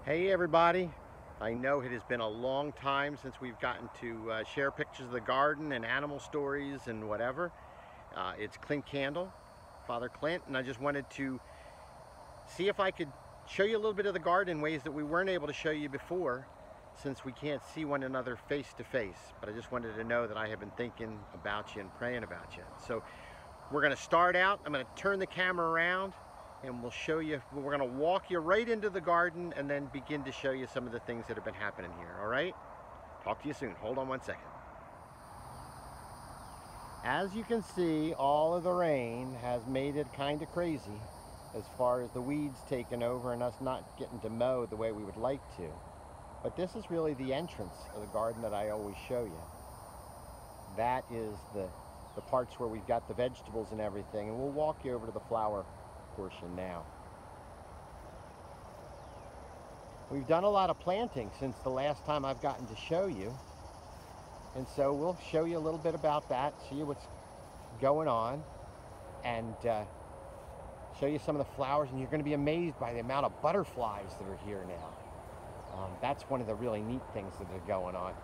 Hey everybody, I know it has been a long time since we've gotten to share pictures of the garden and animal stories and whatever. It's Clint Candle, Father Clint, and I just wanted to see if I could show you a little bit of the garden in ways that we weren't able to show you before, since we can't see one another face to face. But I just wanted to know that I have been thinking about you and praying about you. So we're going to start out. I'm going to turn the camera around and we'll show you, we're going to walk you right into the garden and then begin to show you some of the things that have been happening here. All right? Talk to you soon. Hold on one second. As you can see, all of the rain has made it kind of crazy as far as the weeds taking over and us not getting to mow the way we would like to. But this is really the entrance of the garden that I always show you. That is the parts where we've got the vegetables and everything, and we'll walk you over to the flower portion now. We've done a lot of planting since the last time I've gotten to show you, and so we'll show you a little bit about that, see what's going on, and show you some of the flowers, and you're going to be amazed by the amount of butterflies that are here now. That's one of the really neat things that are going on.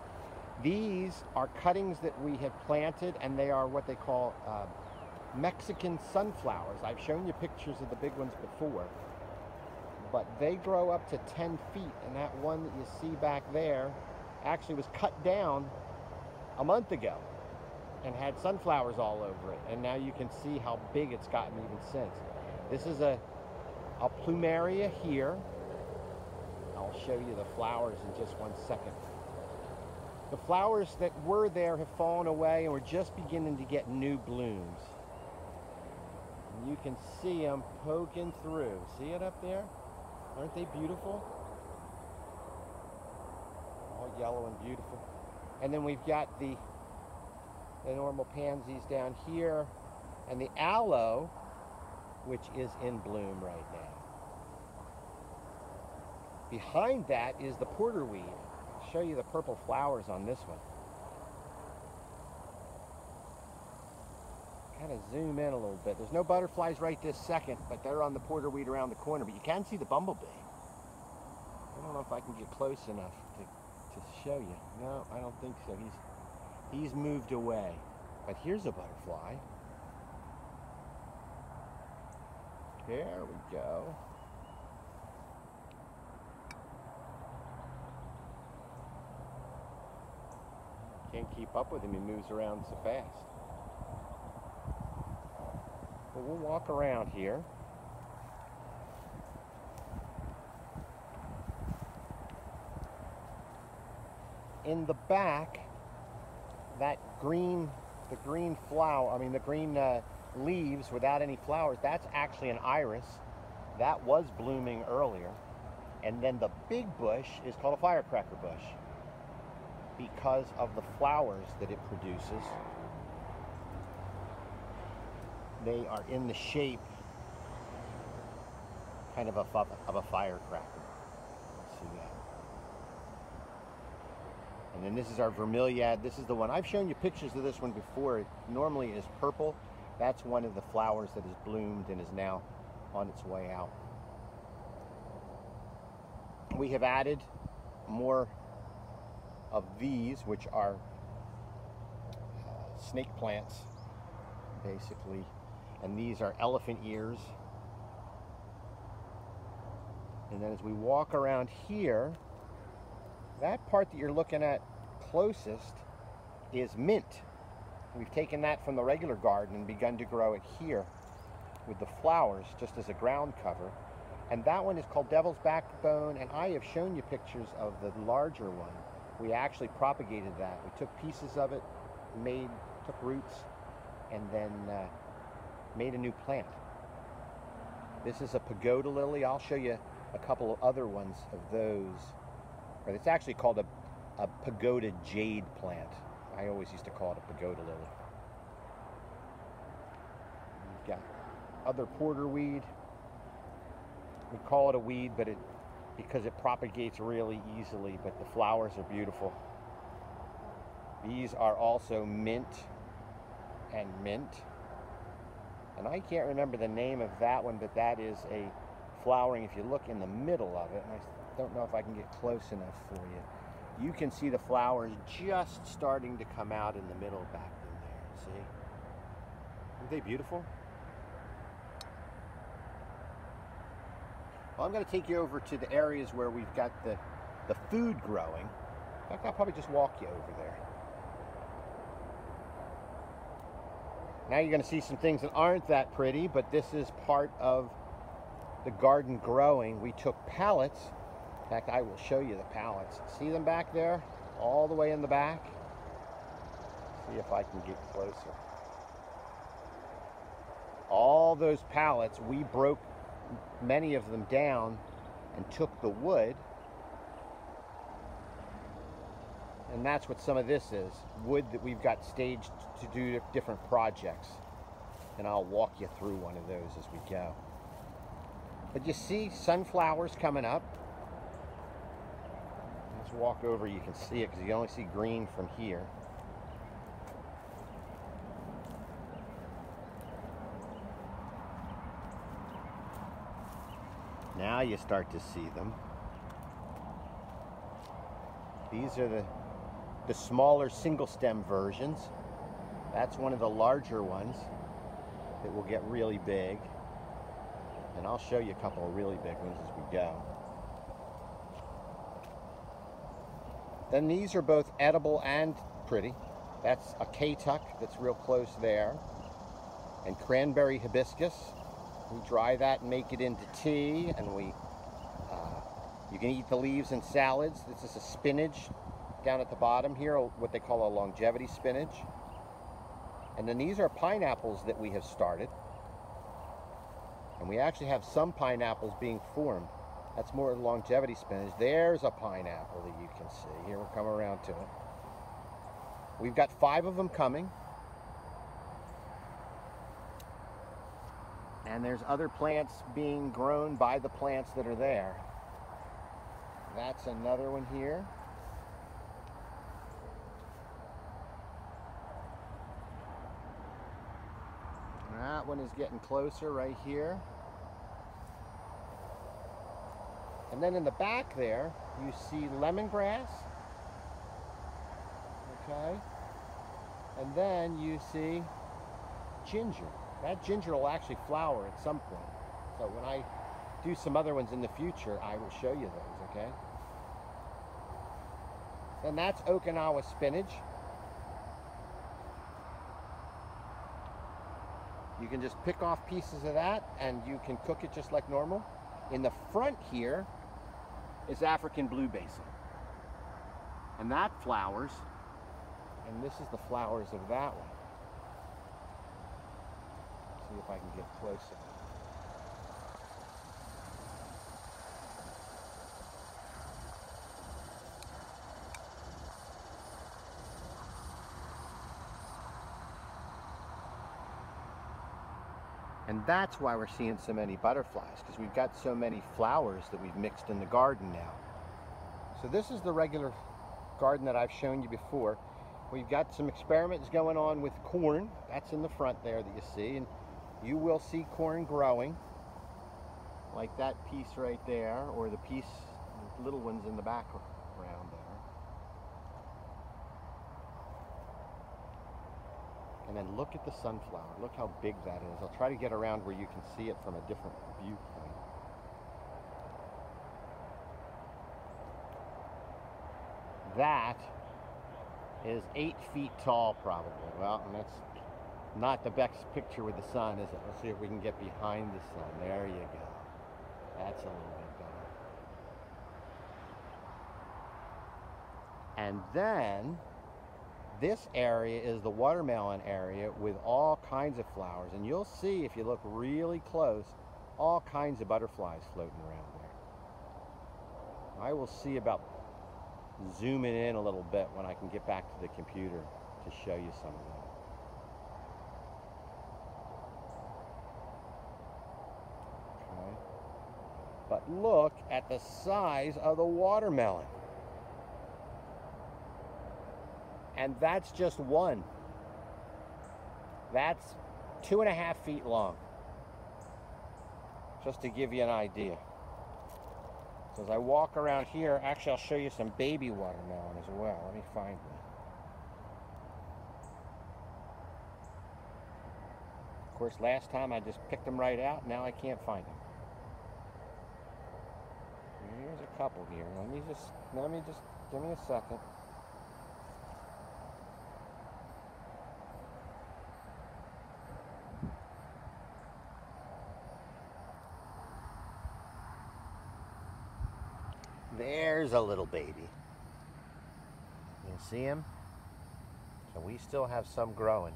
These are cuttings that we have planted, and they are what they call Mexican sunflowers. I've shown you pictures of the big ones before, but they grow up to 10 feet, and that one that you see back there actually was cut down a month ago and had sunflowers all over it, and now you can see how big it's gotten even since. This is a plumeria here. I'll show you the flowers in just one second. The flowers that were there have fallen away, and we're just beginning to get new blooms. And you can see them poking through. See it up there? Aren't they beautiful? All yellow and beautiful. And then we've got the normal pansies down here, and the aloe, which is in bloom right now. Behind that is the porterweed. I'll show you the purple flowers on this one. Kind of zoom in a little bit. There's no butterflies right this second, but they're on the porterweed around the corner. But you can see the bumblebee. I don't know if I can get close enough to show you. No, I don't think so. He's moved away. But here's a butterfly. There we go. Can't keep up with him. He moves around so fast. But we'll walk around here. In the back, the green leaves without any flowers, that's actually an iris. That was blooming earlier. And then the big bush is called a firecracker bush because of the flowers that it produces. They are in the shape kind of a firecracker. Let's see that. And then this is our vermiliad. This is the one. I've shown you pictures of this one before. It normally is purple. That's one of the flowers that has bloomed and is now on its way out. We have added more of these, which are snake plants, basically. And these are elephant ears. And then as we walk around here, that part that you're looking at closest is mint. We've taken that from the regular garden and begun to grow it here with the flowers just as a ground cover. And that one is called Devil's Backbone, and I have shown you pictures of the larger one. We actually propagated that. We took pieces of it, took roots, and then made a new plant. This is a pagoda lily. I'll show you a couple of other ones of those. But it's actually called a Pagoda Jade plant. I always used to call it a pagoda lily. We've got other porterweed. We call it a weed, but because it propagates really easily, but the flowers are beautiful. These are also mint and mint. And I can't remember the name of that one, but that is a flowering. If you look in the middle of it, and don't know if I can get close enough for you. You can see the flowers just starting to come out in the middle back in there, see? Aren't they beautiful? Well, I'm going to take you over to the areas where we've got the food growing. In fact, I'll probably just walk you over there. Now you're going to see some things that aren't that pretty, but this is part of the garden growing. We took pallets. In fact, I will show you the pallets. See them back there? All the way in the back? See if I can get closer. All those pallets, we broke many of them down and took the wood. And that's what some of this is. Wood that we've got staged to do different projects. And I'll walk you through one of those as we go. But you see sunflowers coming up. Let's walk over, you can see it because you only see green from here. Now you start to see them. These are the smaller single stem versions. That's one of the larger ones that will get really big. And I'll show you a couple of really big ones as we go. Then these are both edible and pretty. That's a K-tuck that's real close there. And Cranberry Hibiscus. We dry that and make it into tea, and you can eat the leaves in salads. This is a spinach down at the bottom here, what they call a longevity spinach. And then these are pineapples that we have started. And we actually have some pineapples being formed. That's more longevity spinach. There's a pineapple that you can see. Here, we'll come around to it. We've got 5 of them coming. And there's other plants being grown by the plants that are there. That's another one here. That one is getting closer right here. And then in the back there, you see lemongrass. Okay. And then you see ginger. That ginger will actually flower at some point. So when I do some other ones in the future, I will show you those, okay? Then that's Okinawa spinach. You can just pick off pieces of that and you can cook it just like normal. In the front here is African blue basil. And that flowers. And this is the flowers of that one. See if I can get closer. And that's why we're seeing so many butterflies, because we've got so many flowers that we've mixed in the garden now. So this is the regular garden that I've shown you before. We've got some experiments going on with corn. That's in the front there that you see. And you will see corn growing, like that piece right there, or the piece, the little ones in the background there. And then look at the sunflower. Look how big that is. I'll try to get around where you can see it from a different viewpoint. That is 8 feet tall, probably. Well, and that's not the best picture with the sun, is it? Let's see if we can get behind the sun. There you go. That's a little bit better. And then this area is the watermelon area with all kinds of flowers. And you'll see, if you look really close, all kinds of butterflies floating around there. I will see about zooming in a little bit when I can get back to the computer to show you some of them. Okay. But look at the size of the watermelon. And that's just one. That's 2.5 feet long. Just to give you an idea. So as I walk around here, actually I'll show you some baby watermelon as well. Let me find one. Of course, last time I just picked them right out. Now I can't find them. Here's a couple here. Let me just give me a second. There's a little baby. You see him? So we still have some growing.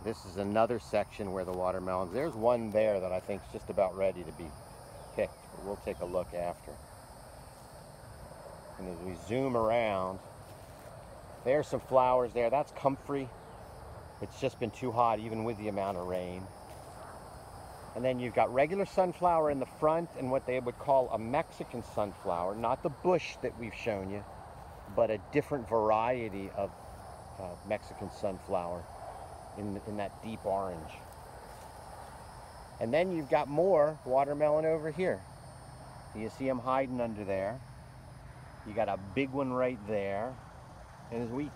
This is another section where the watermelons, there's one there that I think is just about ready to be picked, but we'll take a look after. And as we zoom around, there's some flowers there. That's comfrey. It's just been too hot even with the amount of rain. And then you've got regular sunflower in the front and what they would call a Mexican sunflower, not the bush that we've shown you, but a different variety of Mexican sunflower in that deep orange. And then you've got more watermelon over here. You see them hiding under there. You got a big one right there. And as we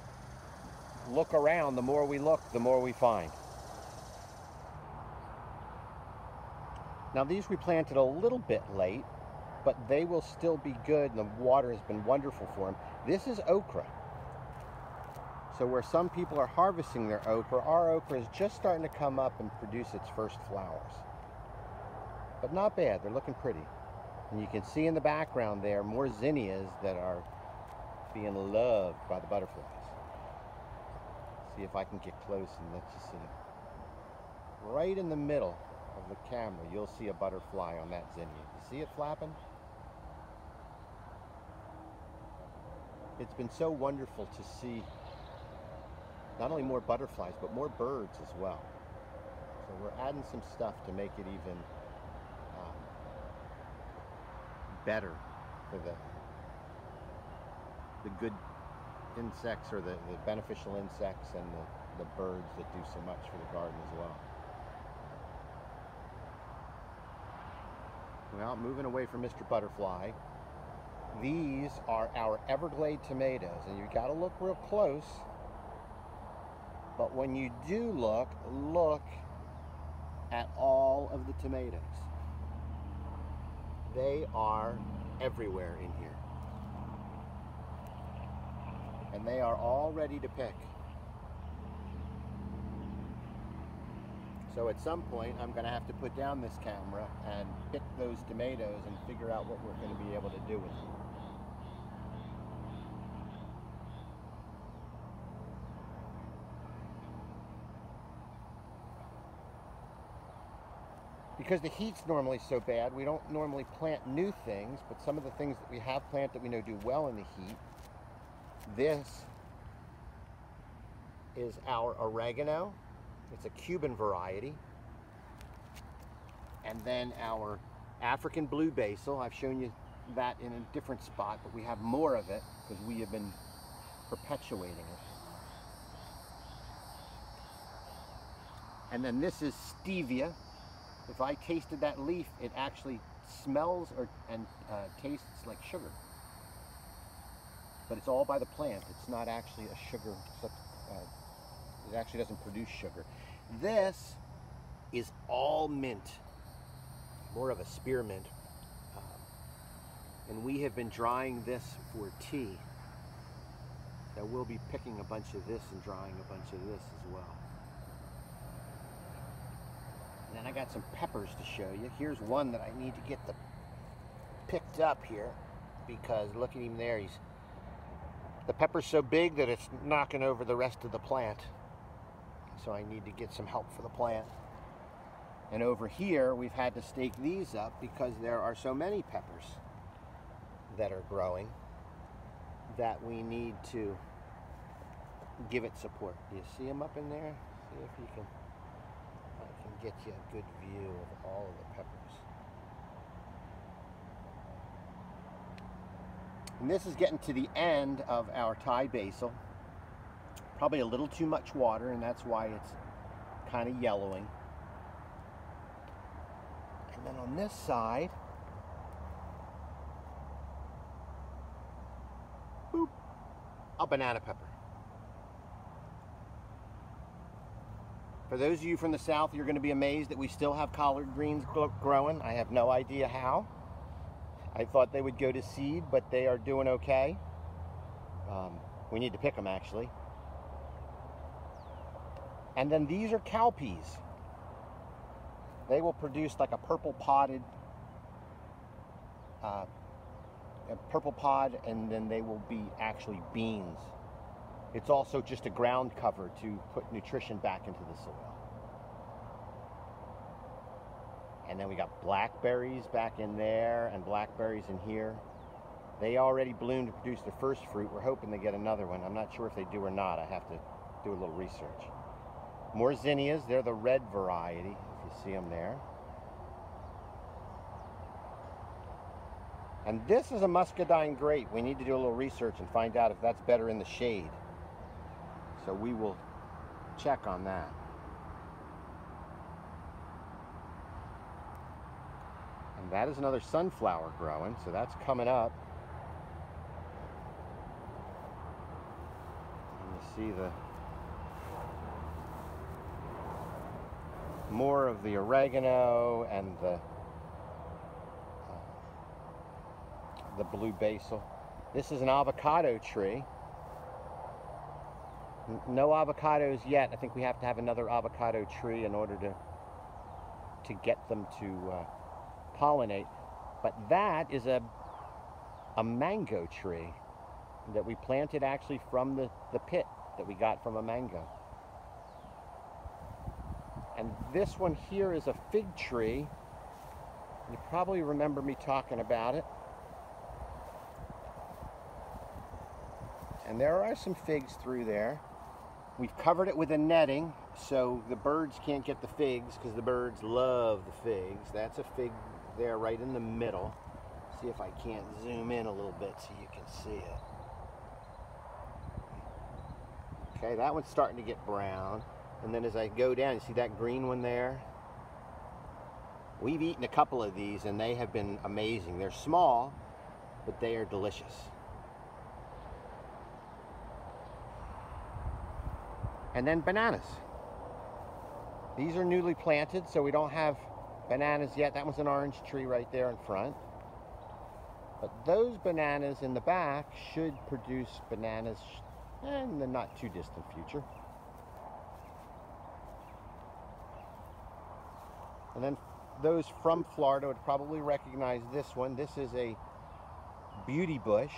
look around, the more we look, the more we find. Now these we planted a little bit late, but they will still be good and the water has been wonderful for them. This is okra. So where some people are harvesting their okra, our okra is just starting to come up and produce its first flowers. But not bad, they're looking pretty. And you can see in the background there more zinnias that are being loved by the butterflies. See if I can get close and let you see them. Right in the middle of the camera, you'll see a butterfly on that zinnia. You see it flapping? It's been so wonderful to see not only more butterflies, but more birds as well. So we're adding some stuff to make it even better for the good insects or the beneficial insects and the birds that do so much for the garden as well. Well, moving away from Mr. Butterfly, these are our Everglade tomatoes, and you've got to look real close. But when you do look at all of the tomatoes. They are everywhere in here. And they are all ready to pick. So at some point, I'm going to have to put down this camera and pick those tomatoes and figure out what we're going to be able to do with them. Because the heat's normally so bad, we don't normally plant new things, but some of the things that we have planted that we know do well in the heat. This is our oregano. It's a Cuban variety. And then our African blue basil. I've shown you that in a different spot, but we have more of it because we have been perpetuating it. And then this is stevia. If I tasted that leaf, it actually smells and tastes like sugar. But it's all by the plant. It's not actually a sugar. It actually doesn't produce sugar. This is all mint, more of a spearmint. And we have been drying this for tea. So we'll be picking a bunch of this and drying a bunch of this as well. And then I got some peppers to show you. Here's one that I need to get picked up here because look at him there. The pepper's so big that it's knocking over the rest of the plant. So I need to get some help for the plant. And over here, we've had to stake these up because there are so many peppers that are growing that we need to give it support. Do you see them up in there? See if you can. I can get you a good view of all of the peppers. And this is getting to the end of our Thai basil. Probably a little too much water, and that's why it's kind of yellowing. And And then on this side, boop, a banana pepper. For those of you from the south, you're going to be amazed that we still have collard greens growing. I have no idea how. I thought they would go to seed, but they are doing okay. We need to pick them, actually. And then these are cowpeas. They will produce like a purple pod, and then they will be actually beans. It's also just a ground cover to put nutrition back into the soil. And then we got blackberries back in there and blackberries in here. They already bloomed to produce the first fruit. We're hoping to get another one. I'm not sure if they do or not. I have to do a little research. More zinnias. They're the red variety, if you see them there. And this is a muscadine grape. We need to do a little research and find out if that's better in the shade. So we will check on that. And that is another sunflower growing, so that's coming up. And you see the more of the oregano and the blue basil. This is an avocado tree. No avocados yet. I think we have to have another avocado tree in order to get them to pollinate. But that is a mango tree that we planted actually from the pit that we got from a mango. And this one here is a fig tree. You probably remember me talking about it. And there are some figs through there. We've covered it with a netting so the birds can't get the figs, because the birds love the figs. That's a fig there right in the middle. See if I can't zoom in a little bit so you can see it. Okay, that one's starting to get brown. And then as I go down, you see that green one there? We've eaten a couple of these and they have been amazing. They're small, but they are delicious. And then bananas. These are newly planted, so we don't have bananas yet. That one's an orange tree right there in front. But those bananas in the back should produce bananas in the not too distant future. And then those from Florida would probably recognize this one. This is a beauty bush.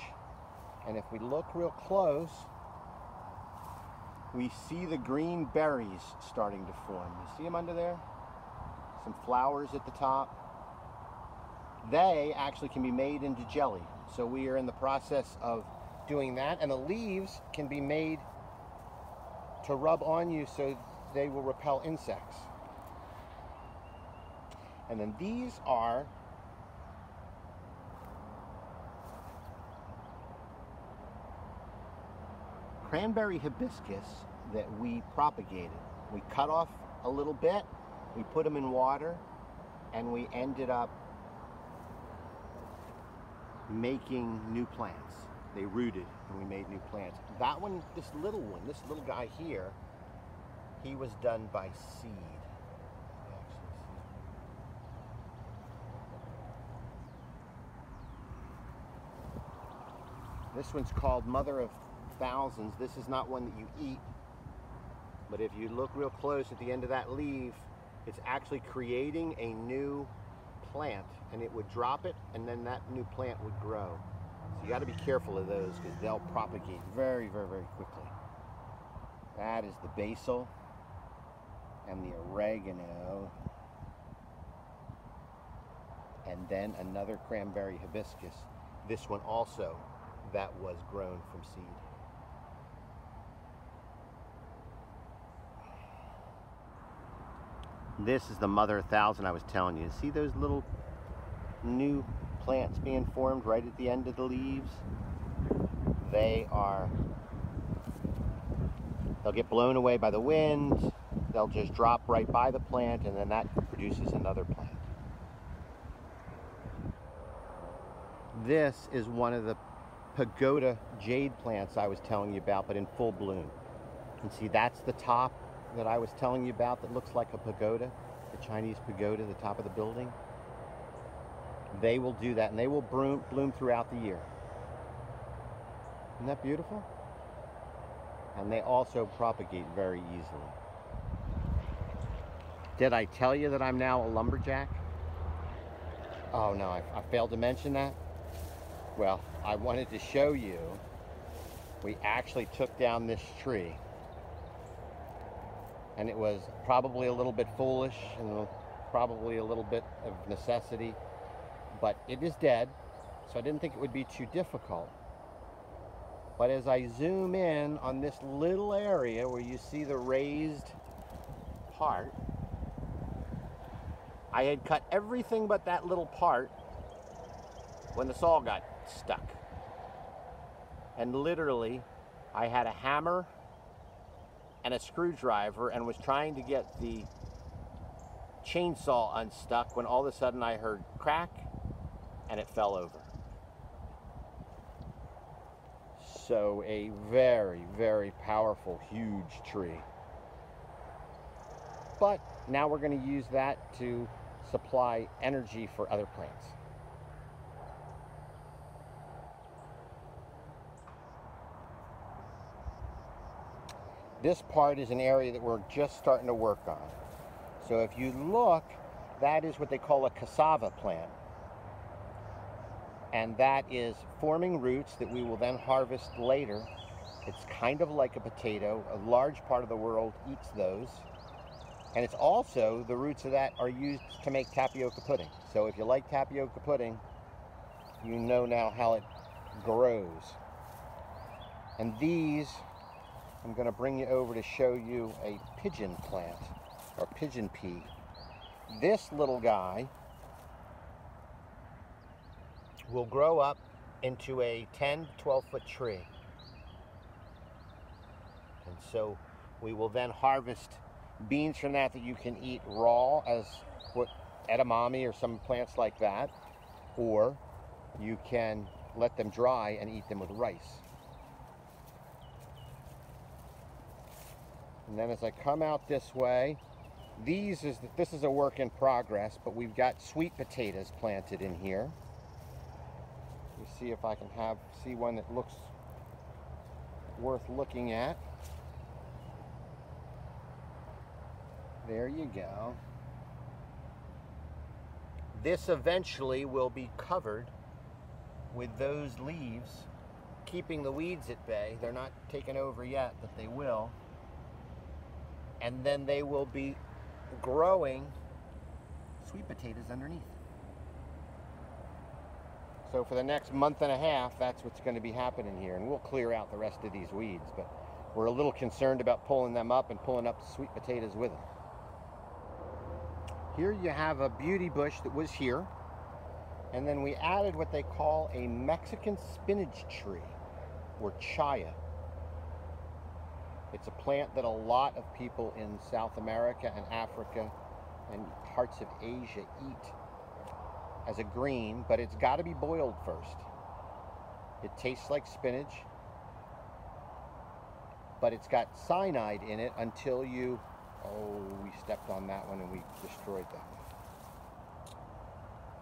And if we look real close, we see the green berries starting to form. You see them under there? Some flowers at the top. They actually can be made into jelly. So we are in the process of doing that. And the leaves can be made to rub on you so they will repel insects. And then these are Cranberry Hibiscus that we propagated. We cut off a little bit, we put them in water, and we ended up making new plants. They rooted and we made new plants. That one, this little guy here, he was done by seed. This one's called Mother of Thousands. This is not one that you eat, but if you look real close at the end of that leaf, it's actually creating a new plant, and it would drop it and then that new plant would grow. So you got to be careful of those because they'll propagate very, very, very quickly. That is the basil and the oregano, and then another Cranberry Hibiscus. This one also that was grown from seed. This is the Mother of Thousand I was telling you. See those little new plants being formed right at the end of the leaves? They'll get blown away by the wind. They'll just drop right by the plant, and then that produces another plant. This is one of the Pagoda Jade plants I was telling you about, but in full bloom. And see, that's the top that I was telling you about that looks like a pagoda, the Chinese pagoda, the top of the building. They will do that, and they will bloom throughout the year. Isn't that beautiful? And they also propagate very easily. Did I tell you that I'm now a lumberjack? Oh no, I failed to mention that. Well, I wanted to show you, we actually took down this tree. And it was probably a little bit foolish and probably a little bit of necessity, but it is dead, so I didn't think it would be too difficult. But as I zoom in on this little area where you see the raised part, I had cut everything but that little part when the saw got stuck. And literally, I had a hammer and a screwdriver and was trying to get the chainsaw unstuck when all of a sudden I heard crack and it fell over. So a very, very powerful, huge tree. But now we're going to use that to supply energy for other plants. This part is an area that we're just starting to work on. So if you look, that is what they call a cassava plant. And that is forming roots that we will then harvest later. It's kind of like a potato. A large part of the world eats those. And it's also, the roots of that are used to make tapioca pudding. So if you like tapioca pudding, you know now how it grows. And these, I'm going to bring you over to show you a pigeon plant, or pigeon pea. This little guy will grow up into a 10 to 12 foot tree. And so we will then harvest beans from that you can eat raw as what edamame or some plants like that, or you can let them dry and eat them with rice. And then as I come out this way, this is a work in progress, but we've got sweet potatoes planted in here. Let me see if I can see one that looks worth looking at. There you go. This eventually will be covered with those leaves, keeping the weeds at bay. They're not taken over yet, but they will. And then they will be growing sweet potatoes underneath. So for the next month and a half, that's what's going to be happening here. And we'll clear out the rest of these weeds, but we're a little concerned about pulling them up and pulling up the sweet potatoes with them. Here you have a beauty bush that was here. And then we added what they call a Mexican spinach tree, or chaya. It's a plant that a lot of people in South America and Africa and parts of Asia eat as a green, but it's got to be boiled first. It tastes like spinach, but it's got cyanide in it until you, oh, we stepped on that one and we destroyed that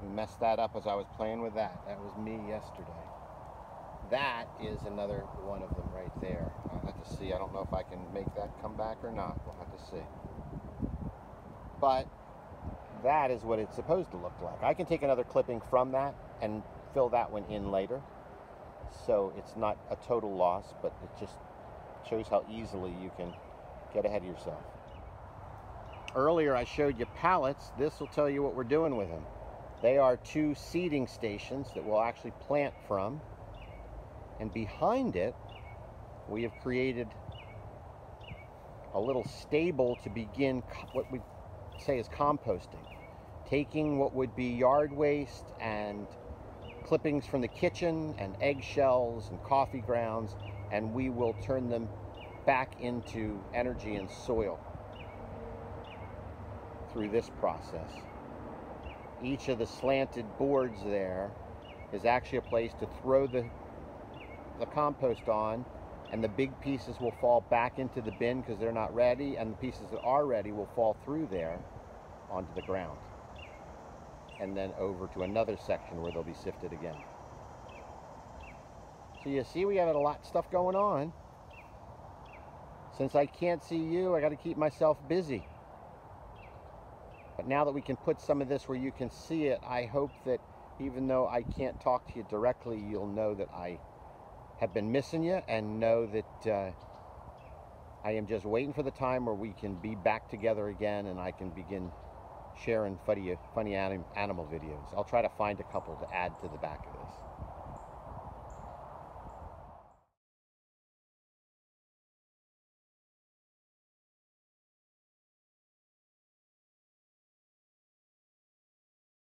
one. We messed that up as I was playing with that. That was me yesterday. That is another one of them right there. I'll have to see. I don't know if I can make that come back or not. We'll have to see. But that is what it's supposed to look like. I can take another clipping from that and fill that one in later. So it's not a total loss, but it just shows how easily you can get ahead of yourself. Earlier I showed you pallets. This will tell you what we're doing with them. They are 2 seeding stations that we'll actually plant from. And behind it, we have created a little stable to begin what we say is composting. Taking what would be yard waste and clippings from the kitchen and eggshells and coffee grounds, and we will turn them back into energy and soil through this process. Each of the slanted boards there is actually a place to throw the compost on, and the big pieces will fall back into the bin because they're not ready, and the pieces that are ready will fall through there onto the ground, and then over to another section where they'll be sifted again. So you see, we have a lot of stuff going on. Since I can't see you, I got to keep myself busy. But now that we can put some of this where you can see it, I hope that even though I can't talk to you directly, you'll know that I have been missing you, and know that I am just waiting for the time where we can be back together again and I can begin sharing funny animal videos. I'll try to find a couple to add to the back of this.